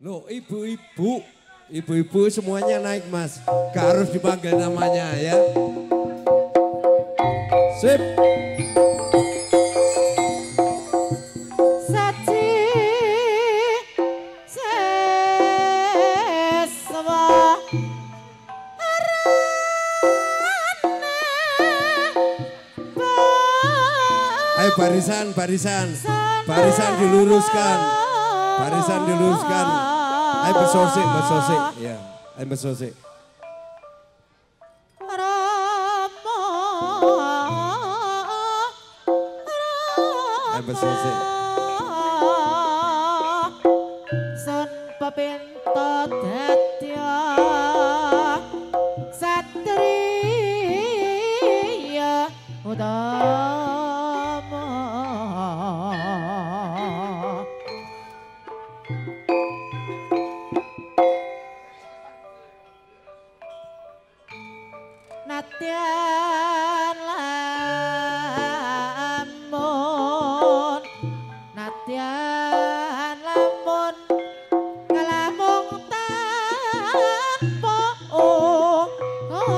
Loh, ibu-ibu semuanya naik mas, gak harus dipanggil namanya ya. Sip. Ayo barisan diluruskan. Barisan diluruskan. Ayo besosik. Ya, ayo besosik. Ayo besosik. Sun pepinto dadya satriya utama. Nadyan lamun kalamung tanpa ora.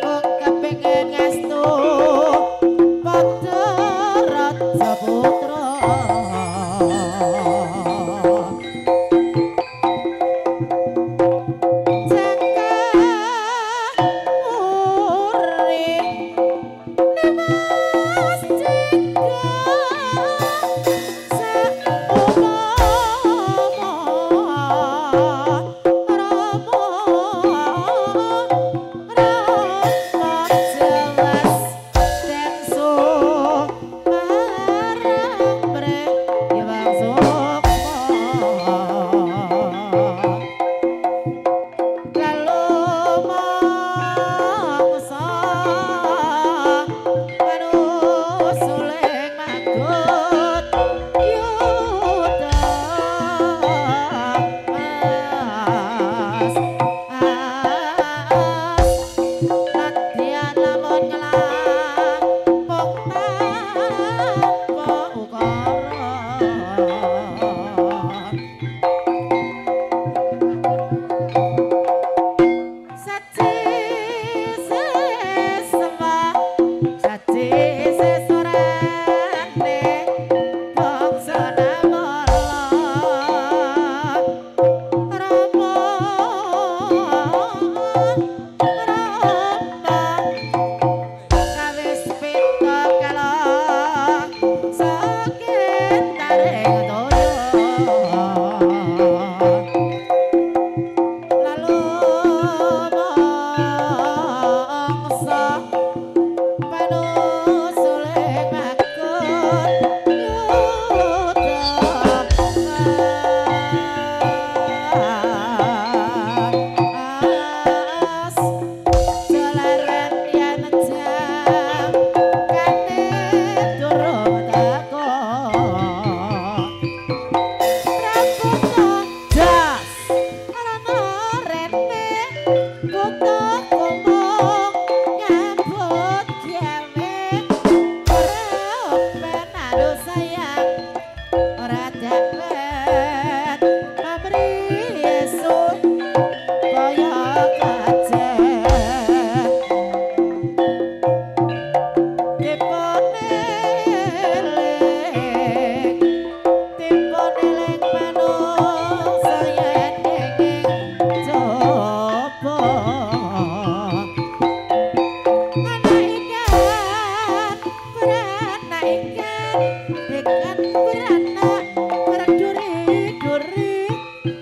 Kok kepengin ngastu Saputra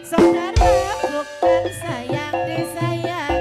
Saudara bukan sayang disayang.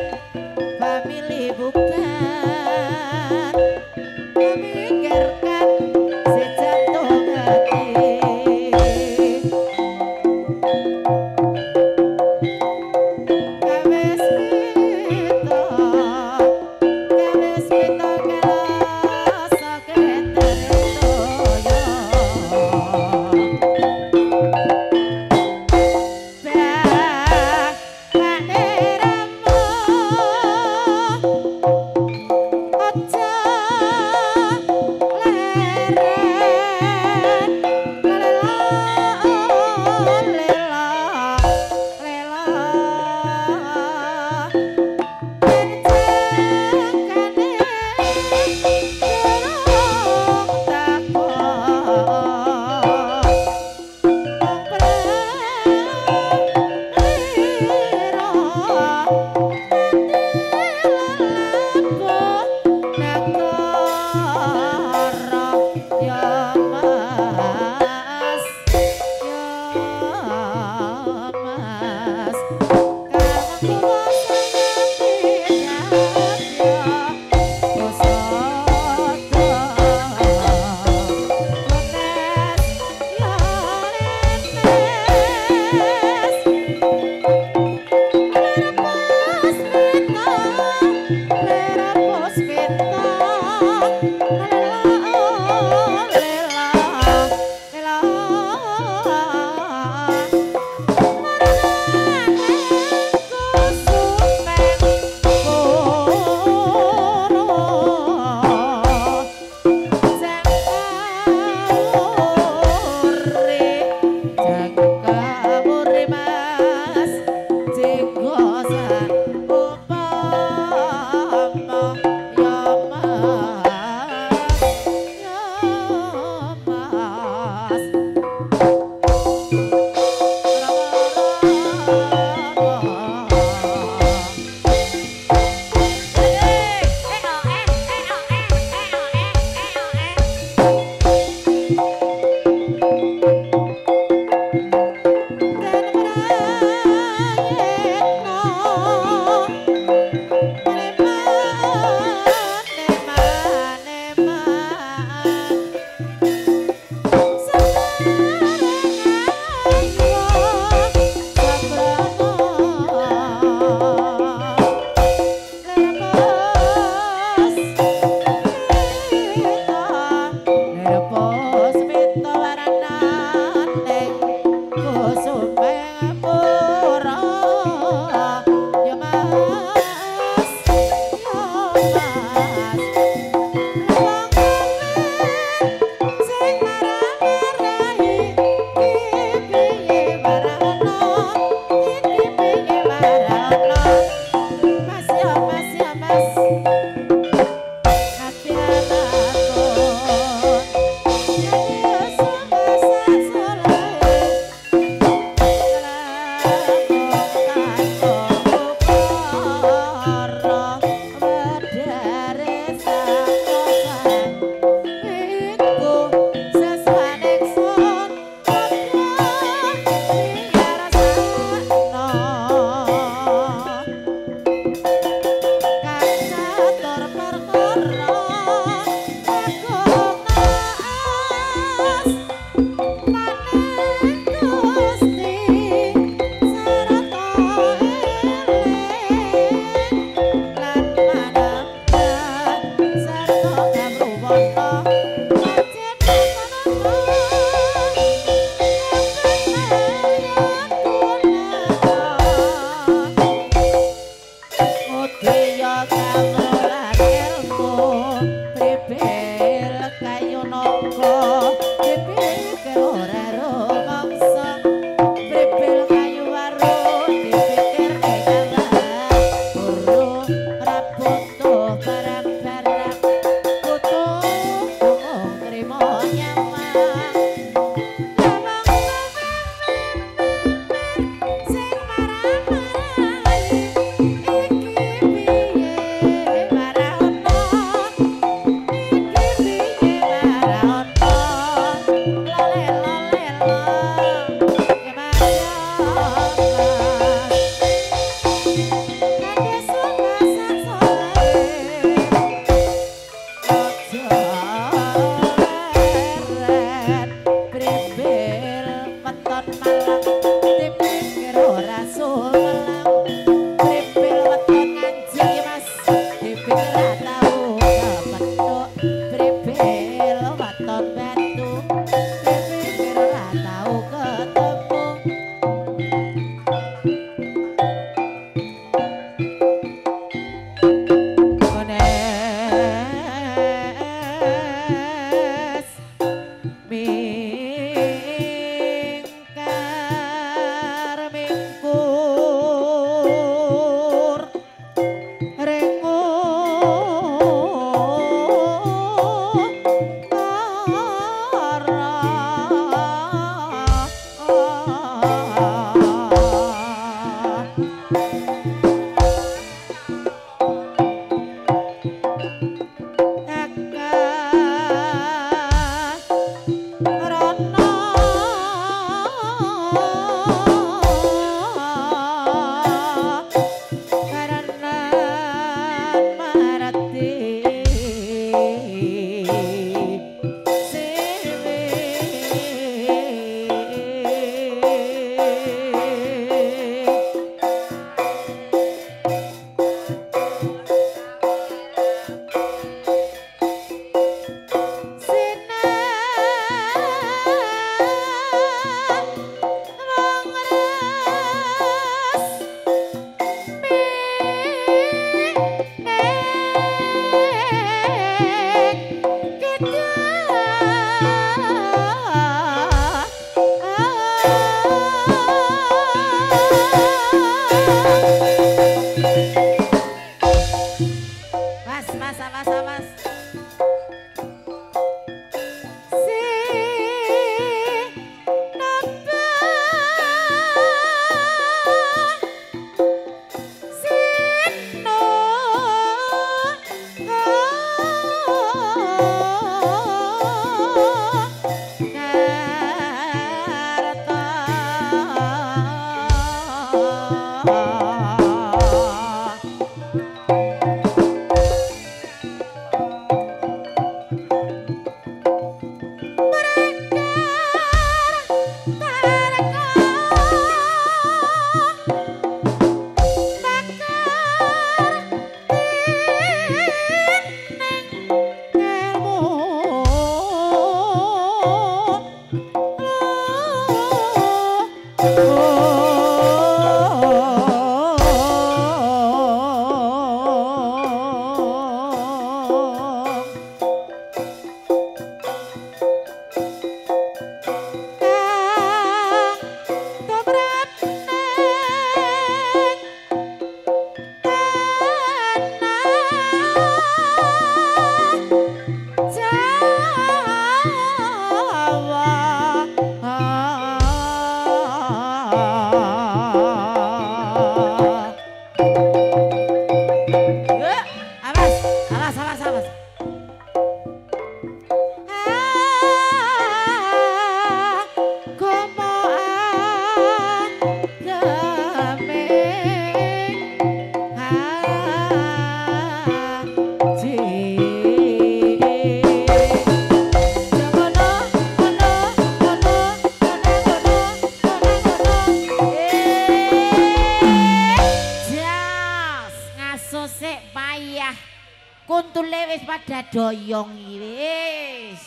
Kuntule wis pada doyong wis.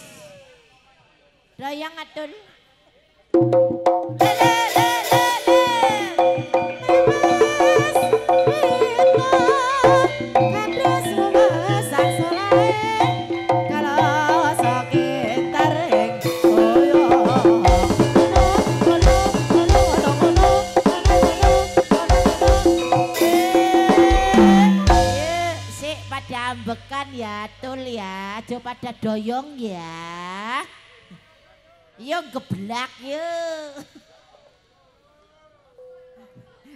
Doyong atul. Bekan ya tul ya, aja pada doyong ya. Yo geblak yo.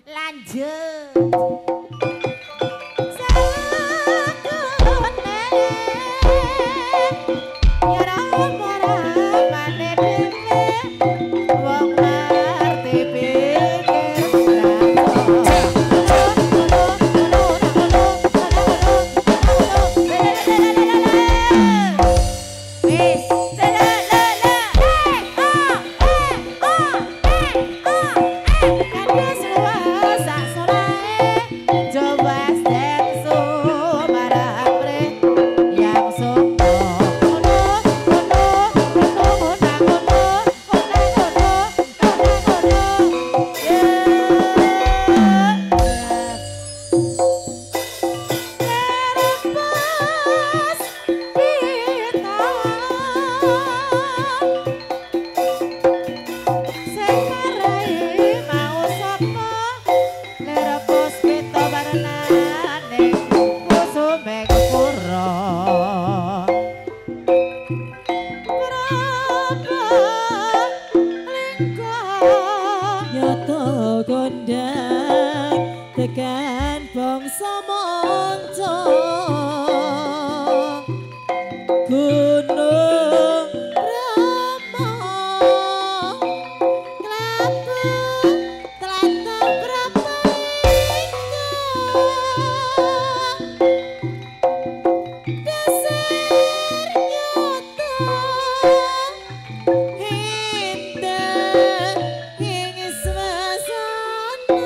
Lanjut. Tekan bangsa manca gunung Rama klapuk tlatah Prapalingga dasar nyata indah ing swasana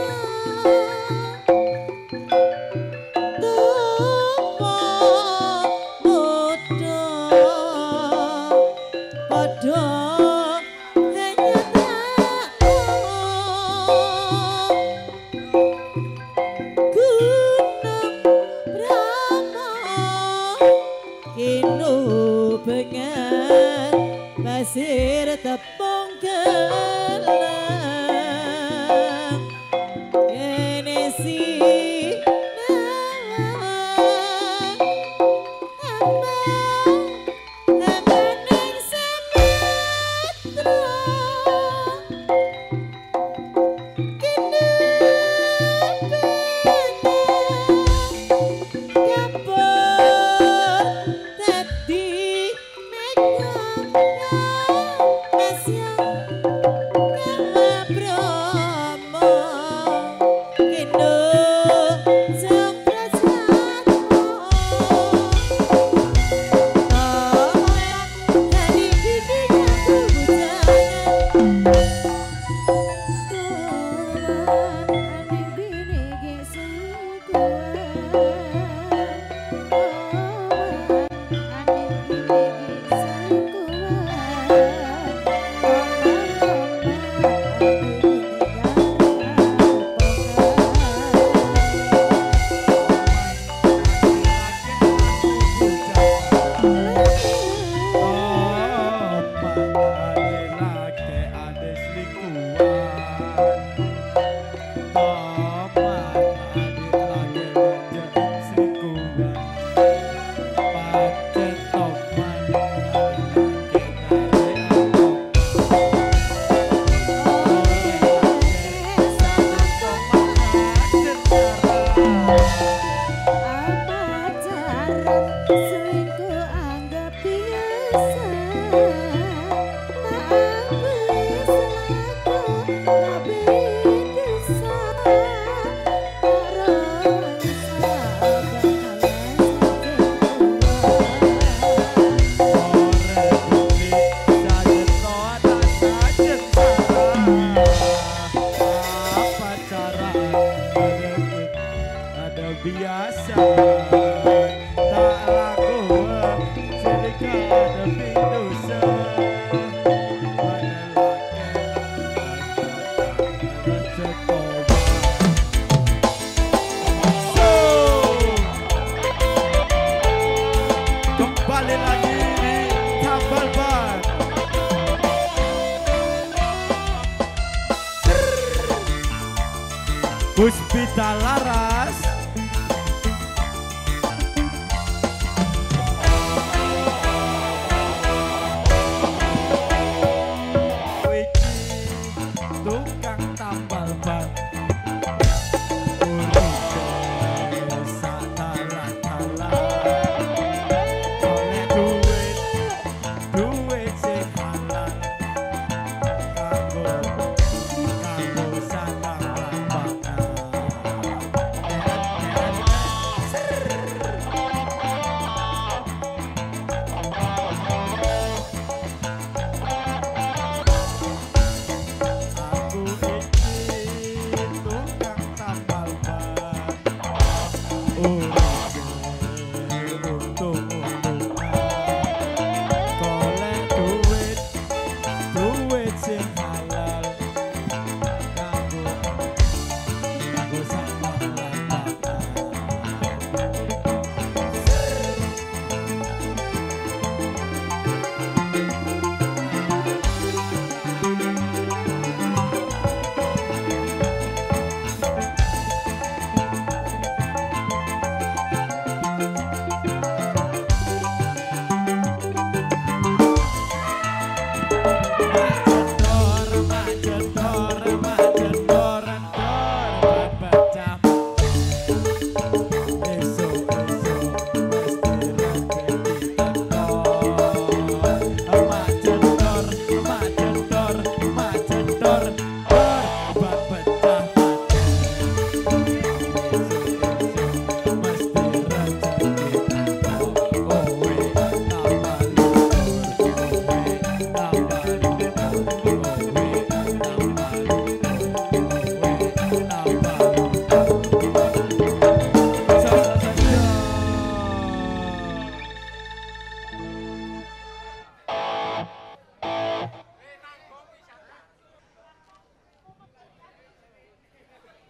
biasa tak laku silika demi dosa kembali lagi di Tambal Ban. Puspita Laras Wiki tukang tambal ban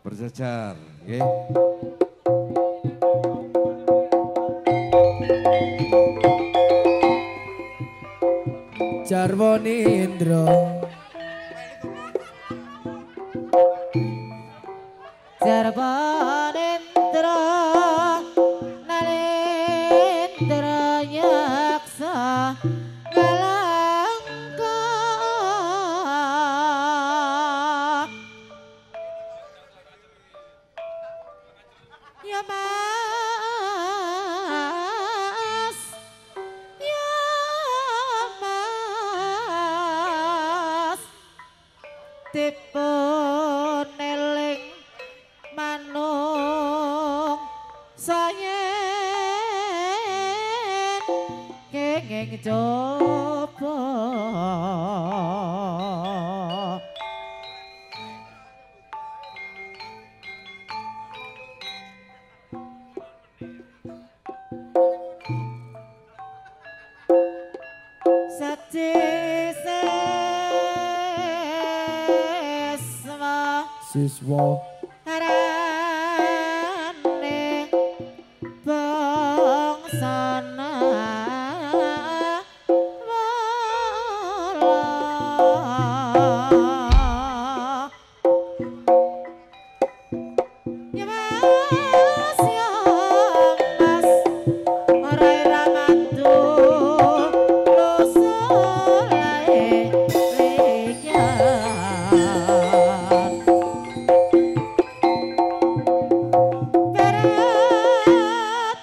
Berjajar, oke. Jarwonindra Jarwanindra Nalindra nyaksa ngalangka ya mas ya mas dipun eling manung sayen kenging coba siswa Arane bangsana wala ya mas ya mas ora ramatu losolae leyan berat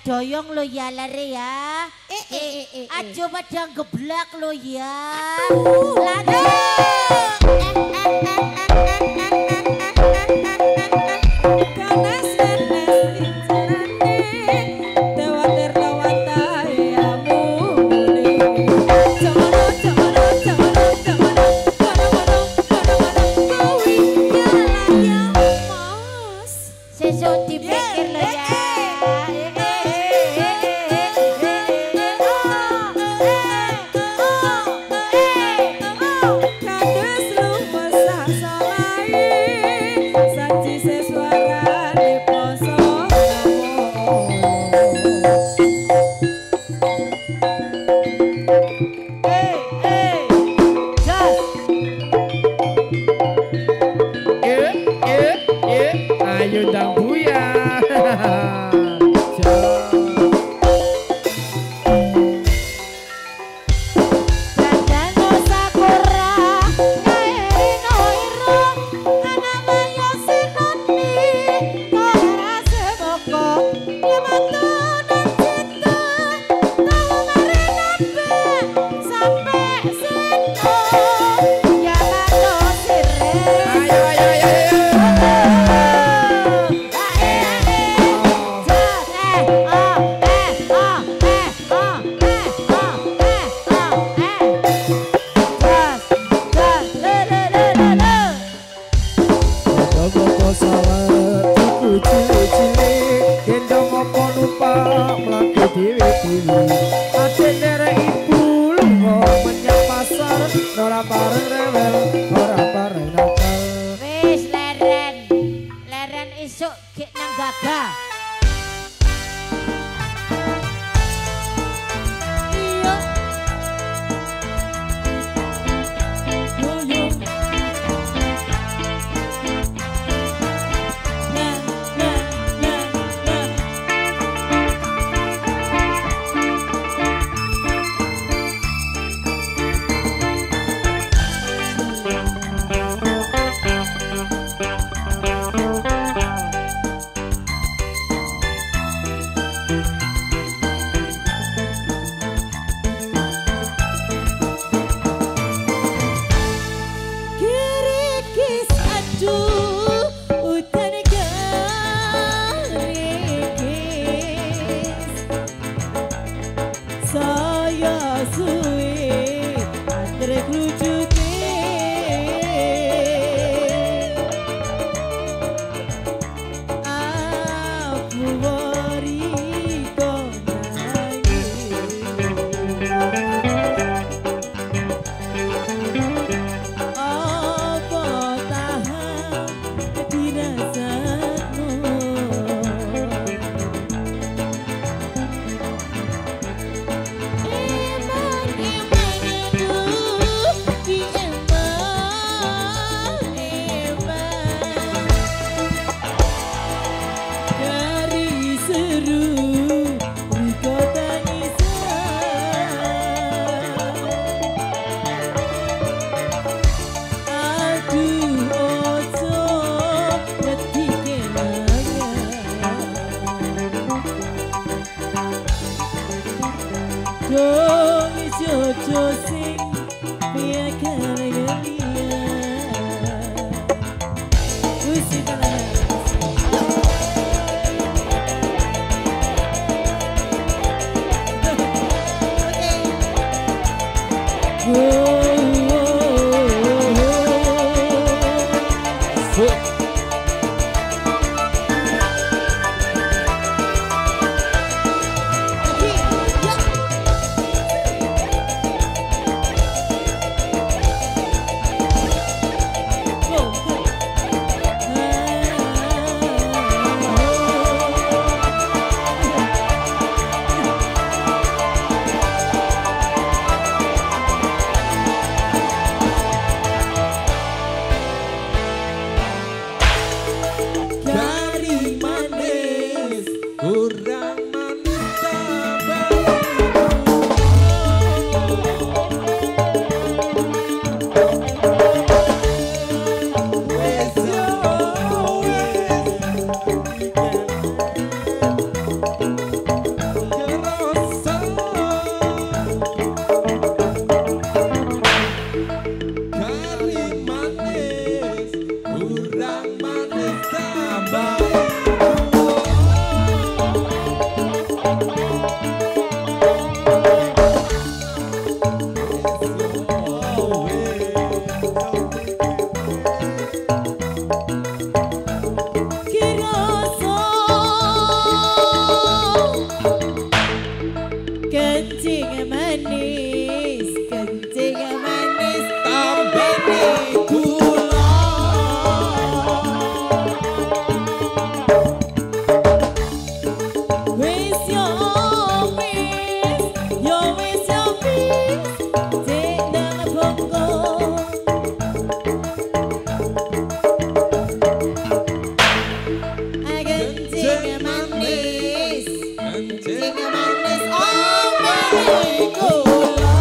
Doyong lo ya lari ya. Ajo pada geblak lo ya. Sesuk dipikir lo ya. pareng rewel, ora pareng nakal. Wis leren. Leren isuk gek nang gagah. Iya. Kirikis aduh udan kirikis saya suwe antre klucute aku wari konangi apa tahan dirasakno eman aduh di eman dari seru riko tangisan aduh ojo ngerti kenangan dong jojo sing biar kalian usi tenang dari manis Kurang manis tambah wes yo kerasa kari manis kurang manis tambah kirasa kencing manis tambah gula wis yo wis cek nang bongko kencing manis kencing oh gula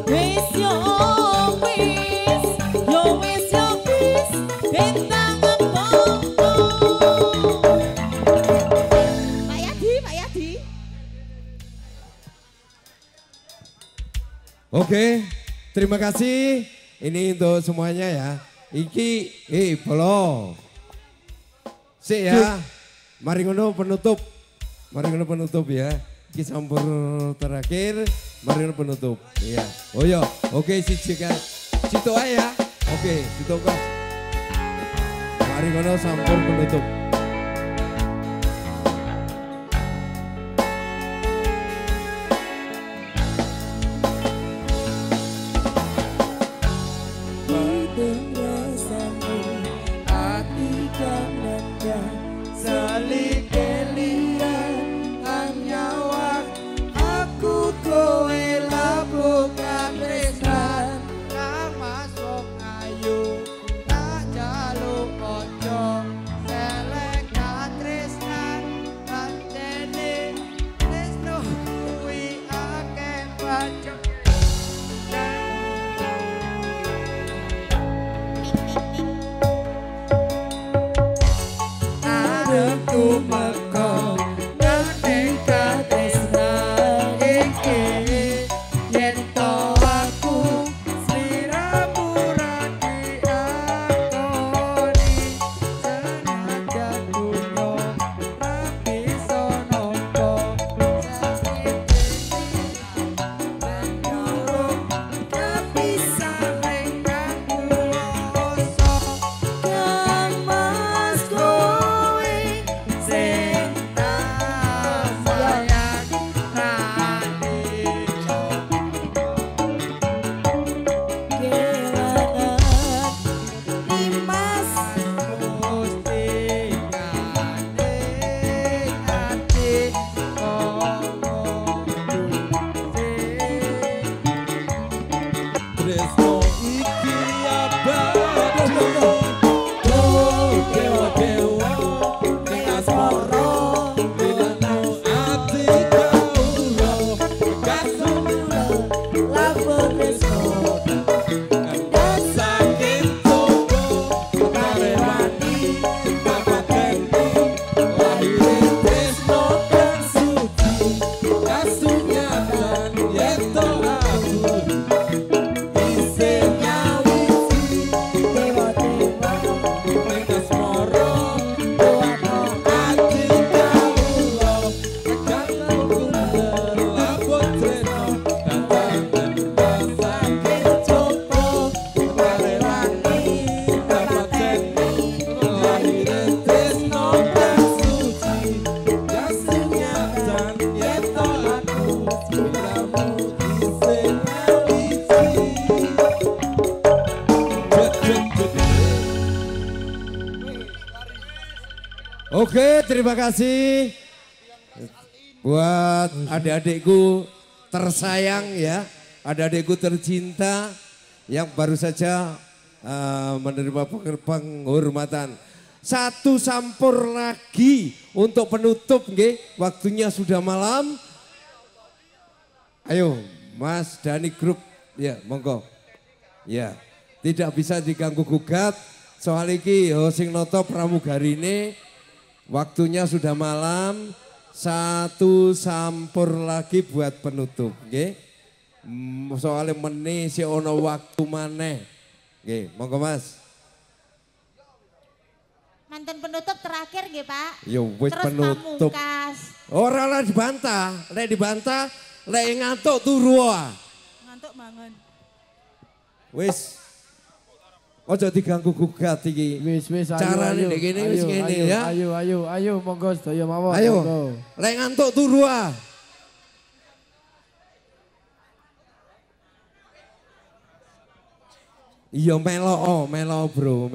wis yo wis bintang bongko Pak Yadi Oke, terima kasih. Ini untuk semuanya ya. Iki, belum. Sik ya. Mari ngono penutup. Ya. Iki sampur terakhir. Mari ngono penutup. Iya. Oh ya, oke siji kan. Situ ae ya. Oke, situ kok. Mari ngono sampur penutup. terima kasih buat adik-adikku tersayang ya, adik-adikku tercinta yang baru saja menerima penghormatan. Satu sampur lagi untuk penutup, nggih. Waktunya sudah malam. Ayo, Mas Dani Group, ya monggo. Ya, tidak bisa diganggu gugat. Soal iki sing noto pramugari ini waktunya sudah malam. Satu sampur lagi buat penutup, nggih. Soalnya meneh si ono waktu maneh. Nggih, monggo Mas. Mantan penutup terakhir nggih Pak. Yo wis Terus penutup. pamungkas. Ora lah dibantah, lek ngantuk turu ah. Ngantuk bangun. Wis. Ojo diganggu gugat iki. Wis Carane nek kene wis kene ya. Ayo monggo sedaya mawon. Ayo. monggo. Lek ngantuk turu ah. Iya melo bro.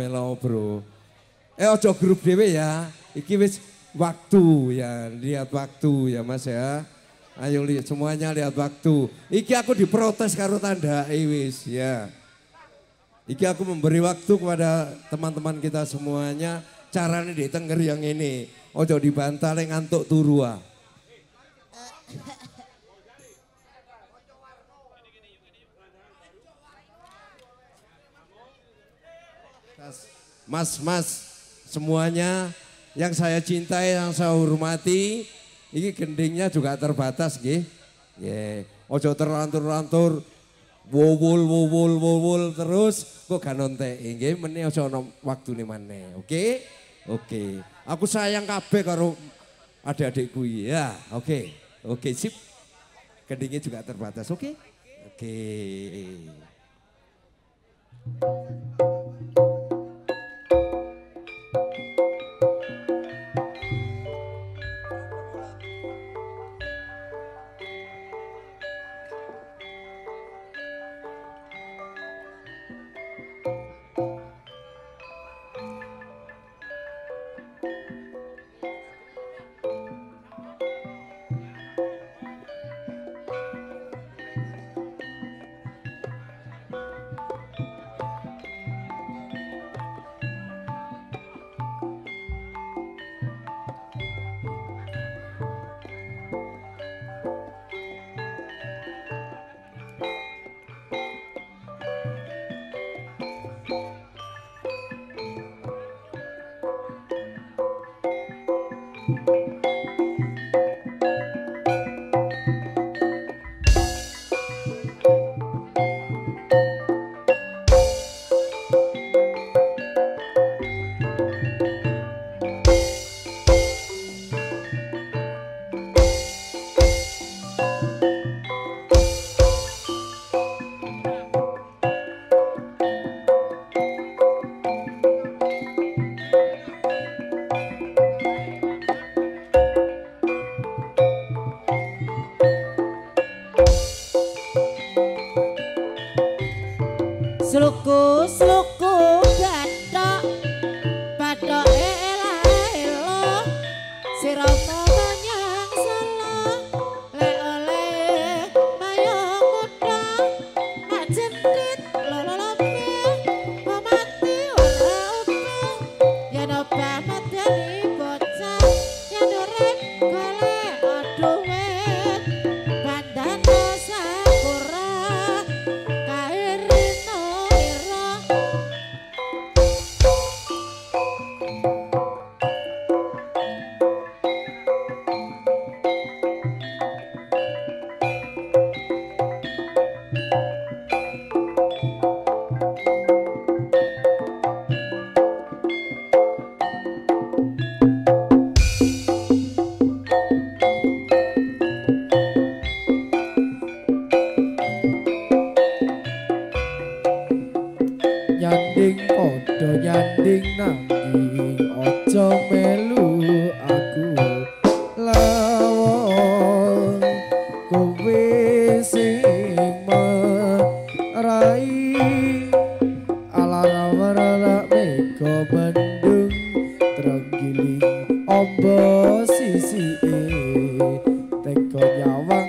Ojo grup dhewe ya. Iki wis waktu ya, lihat waktu ya Mas ya. Ayo lihat semuanya lihat waktu. Iki aku diprotes karo tandake wis ya. Iki aku memberi waktu kepada teman-teman kita semuanya. Caranya di Tengger yang ini. Ojo dibantah lek ngantuk turu ah. Mas semuanya yang saya cintai, yang saya hormati, ini gendingnya juga terbatas nggih. Nggih, ojo terlantur-lantur wowul terus kok gak nontek nggih, meneh ojo ono waktune maneh. Oke? Oke. Aku sayang kabeh karo adik-adikku ya. Oke. Oke, sip. Gendingnya juga terbatas, oke? Oke.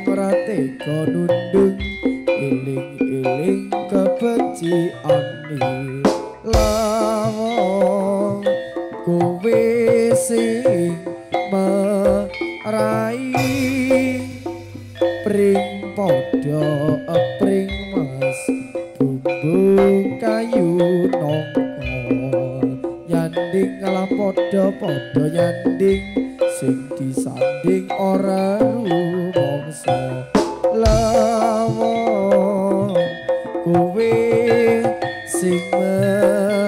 ora tega nundung iling-iling kebenciane lawang kowe sing merai pring padha pring mas bumbu kayu nongko nyanding lah padha-padha nyanding sing disanding ora rumangsa lawang kowe sing merai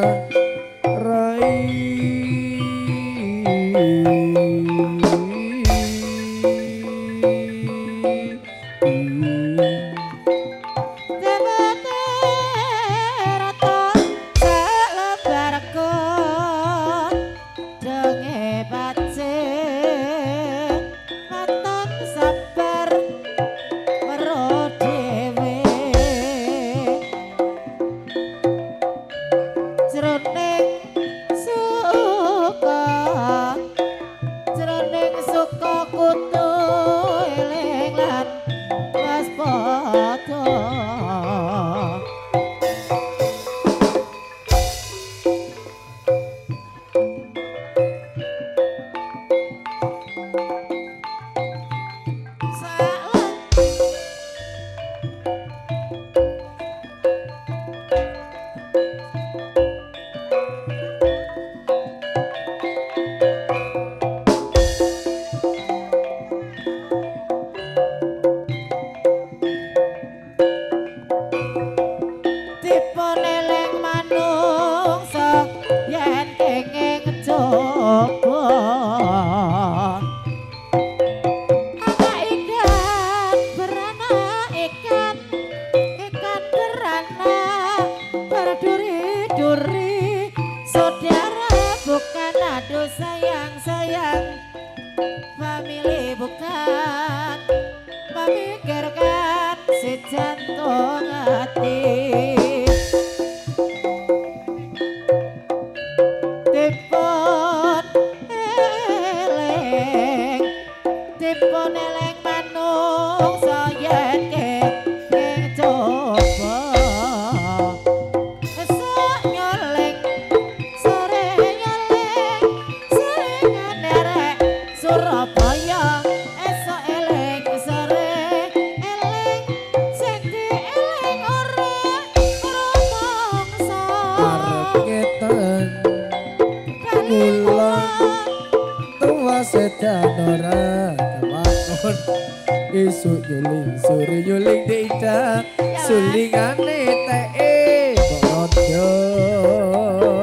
Isuk yuling suri yuling dida sulingane teke bodo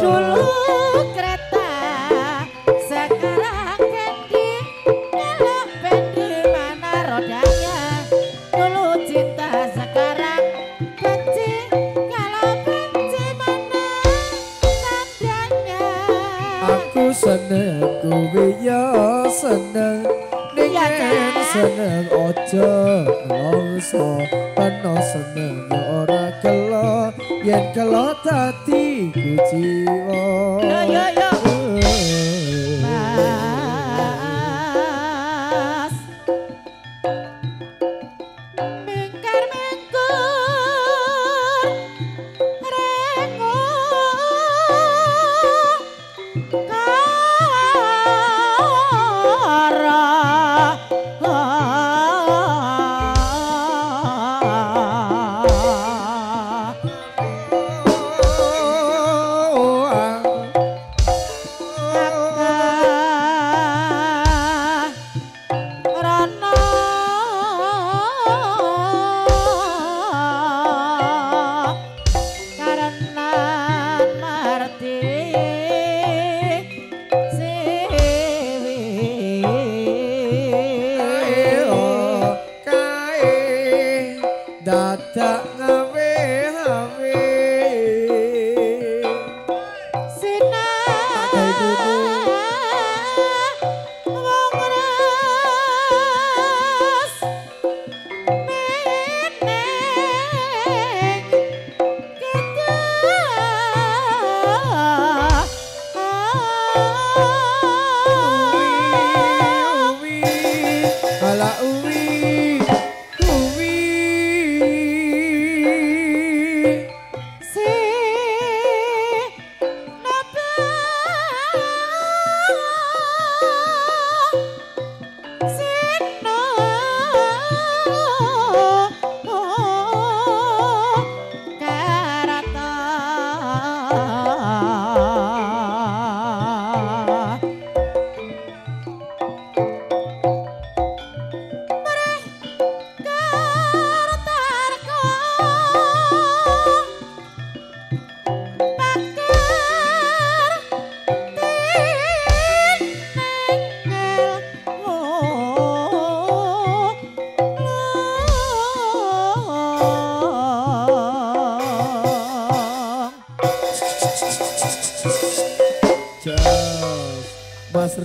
dulu kereta sekarang kendi kalau bendi mana rodanya dulu cinta sekarang benci kalau benci mana tandanya aku seneng kowe ya seneng seneng ojo nelongso peno seneng ya ora kelo yen kelo dadi ku jiwa yo Mas mingkar mingkur rengo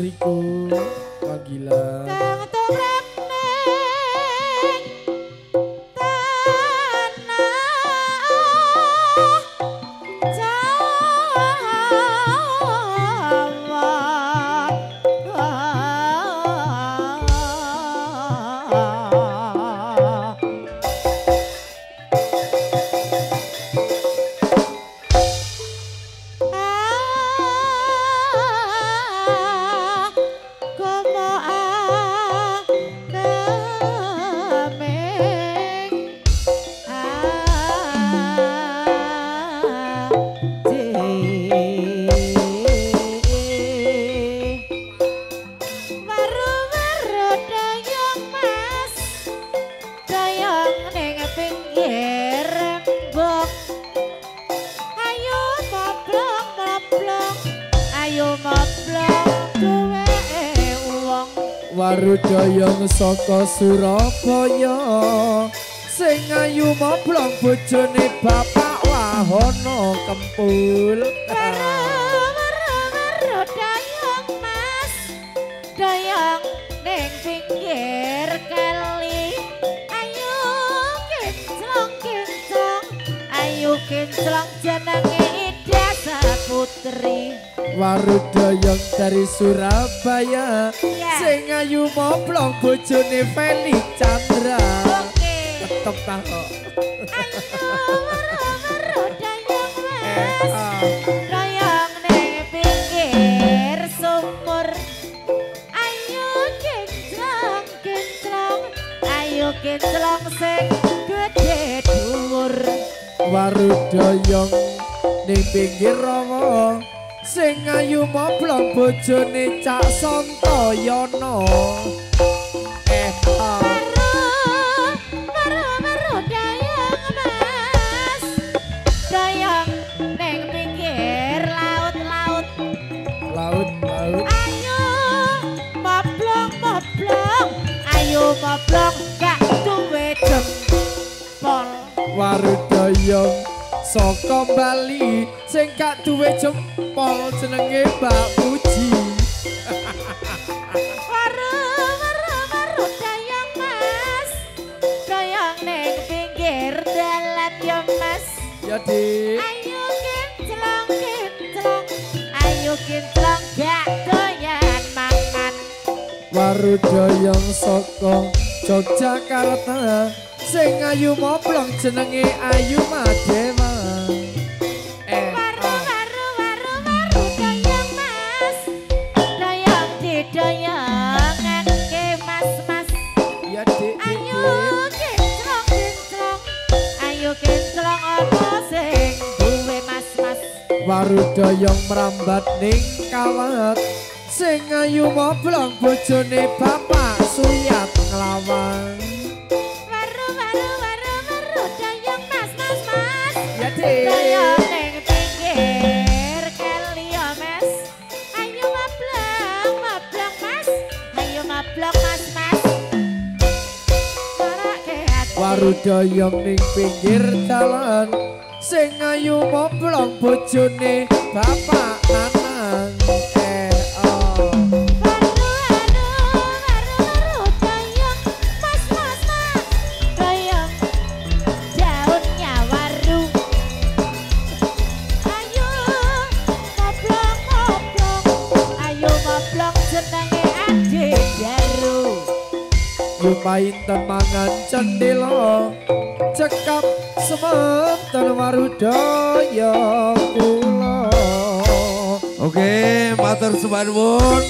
istriku panggilan kang tumrap ning Warudayang saka Surabaya sing ayu moblong bojone Bapak Wahono Kempul dayang mas dayang ning pinggir kali ayu kinclong jenenge Ida Saputri Warudayang dari Surabaya sing ayu moblong bojone Feli Chandra tetep ta kok dayang ning pinggir sumur ayu kinclong sing gedhe dhuwur Warudayang ning pinggir rawa sing ayu moblong bojone Cak Santoyono baru dayang mas dayang ning pinggir laut ayo moblong gak duwe jempol Warudayang saka Bali sing gak duwe jempol jenenge Mbak Puji Waru dayang mas dayang ning pinggir dalan ya mas ya Dik ayo kinclong gak doyan mangan Warudayang saka Yogyakarta sing ayu moblong jenenge Ayu Madewa waru dayang mas dayang didayang ngangge mas ya Dik ayo kinclong apa sing duwe mas Warudayang mrambat ning kawat sing ayu moblong bojone Bapak Suyat nglawang waru dayang mas ya Dik dayang ning pinggir kali ya mas ayo mablong mas Warudayang ning pinggir dalan sing ayu moblong bojone Bapak Anang Yupainten mangan cendela cekap semanten warudaya kula. Oke, matur suwun.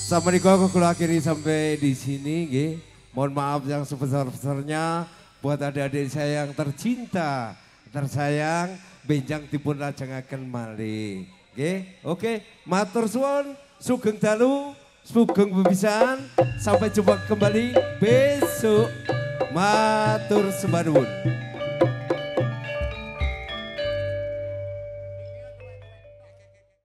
Sampun kula akhiri sampai di sini nggih. Mohon maaf yang sebesar-besarnya buat adik-adik saya yang tercinta, tersayang, benjang dipun lajengaken malih. Nggih. Oke, matur suwun, sugeng dalu. Sugeng bebisan, sampai jumpa kembali besok. Matur suwun.